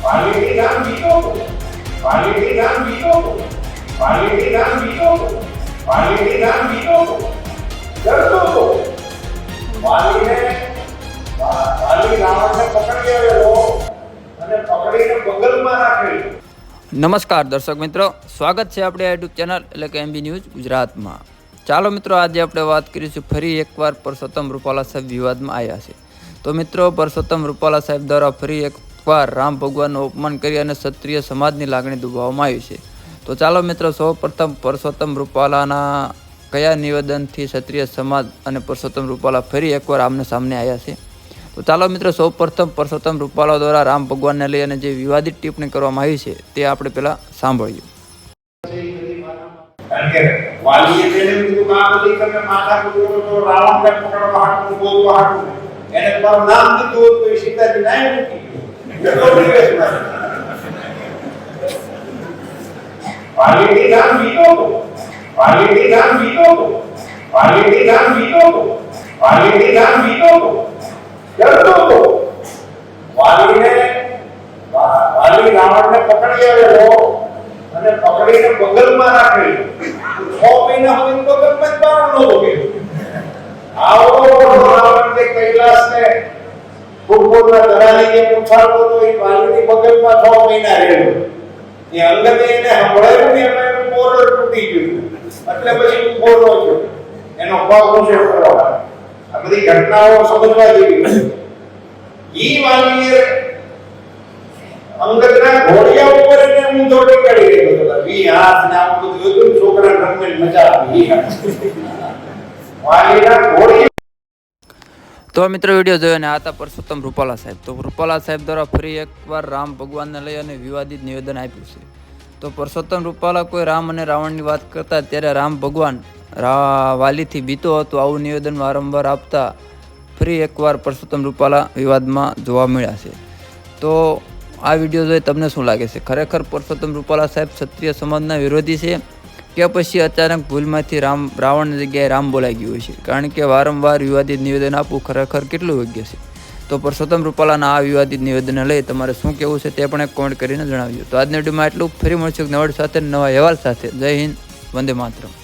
વાલીની ગામ બીજો વાલીની ગામ બીજો વાલીની ગામ બીજો વાલીની ગામ બીજો ડરતો તો વાલી રાવણને પકડી આવેલો અને પકડીને બગલમાં રાખેલો. નમસ્કાર દર્શક મિત્રો, સ્વાગત છે આપણે યુટ્યુબ ચેનલ એટલે કે MB ન્યૂઝ ગુજરાતમાં. ચાલો મિત્રો, આજે આપણે વાત કરીશું ફરી એકવાર પરસોત્તમ રૂપાલા સાહેબ વિવાદમાં આવ્યા છે. તો મિત્રો, પરસોત્તમ રૂપાલા સાહેબ દ્વારા ફરી એકવાર રામ ભગવાનનું અપમાન કરી અને ક્ષત્રિય સમાજની લાગણી દુભાવવામાં આવી છે. તો ચાલો મિત્રો, સૌપ્રથમ પરસોત્તમ રૂપાલાના કયા નિવેદનથી ક્ષત્રિય સમાજ અને પરસોત્તમ રૂપાલા ફરી એકવાર આમને સામને આવ્યા છે. તો ચાલો મિત્રો, સૌપ્રથમ પરસોત્તમ રૂપાલા દ્વારા રામ ભગવાનને લઈ અને જે વિવાદિત ટિપ્પણી કરવામાં આવી છે તે આપણે પહેલા સાંભળીએ. કારણ કે વાલીએ તેને કીધું કે આ બધી તમે માથા કૂટો તો રાવણને પકડવા હાટું બોલવા હાટું એને તારું નામ કીધું તો એ સીતાજી નાય મૂકી ગયો. વાલીની ગામ બીજો વાલીની ગામ બીજો વાલીની ગામ બીજો વાલીની ગામ બીજો ડરતો તો વાલી રાવણને પકડી આવેલો અને પકડીને બગલમાં રાખેલો. 6 મહિના સુધી બગલમાં જ બાર નહોતો ગયો. આવો રાવણ તે કૈલાસને ફૂટબોલના દરાની જેમ ઉછાળતો તો એ વાલીની બગલમાં 6 મહિના રહેલો. એ અંગતે એને સંભળાયું ને એનું મોરલ તૂટી ગયું એટલે પછી ઉભો ન થયો, એનો પગ ઊંચો કરવા. આ બધી ઘટનાઓ સમજવા જેવી. ઈ વાલીએ અંગતના ઘોડિયા ઉપર એને ઊંધો ટેકાડી રહ્યો હતો. વી હાથ ને આમ બધું હતું, છોકરા રમવાની મજા આવી. વાલીના ઘોડિયા. તો મિત્રો, વિડીયો જોયો અને આ હતા પરસોત્તમ રૂપાલા સાહેબ. તો રૂપાલા સાહેબ દ્વારા ફરી એકવાર રામ ભગવાનને લઈ અને વિવાદિત નિવેદન આપ્યું છે. તો પરસોત્તમ રૂપાલા કોઈ રામ અને રાવણની વાત કરતા ત્યારે રામ ભગવાન વાલીથી બીતો હતો આવું નિવેદન વારંવાર આપતા ફરી એકવાર પરસોત્તમ રૂપાલા વિવાદમાં જોવા મળ્યા છે. તો આ વિડીયો જોઈ તમને શું લાગે છે? ખરેખર પરસોત્તમ રૂપાલા સાહેબ ક્ષત્રિય સમાજના વિરોધી છે કે પછી અચાનક ભૂલમાંથી રાવણની જગ્યાએ રામ બોલાઈ ગયું છે? કારણ કે વારંવાર વિવાદિત નિવેદન આપવું ખરેખર કેટલું યોગ્ય છે? તો પરસોત્તમ રૂપાલાના આ વિવાદિત નિવેદનને લઈ તમારે શું કહેવું છે તે પણ એક કોમેન્ટ કરીને જણાવજો. તો આજની વિડીયોમાં એટલું. ફરી મળશું નવા સાથે નવા અહેવાલ સાથે. જય હિન્દ, વંદે માતરમ.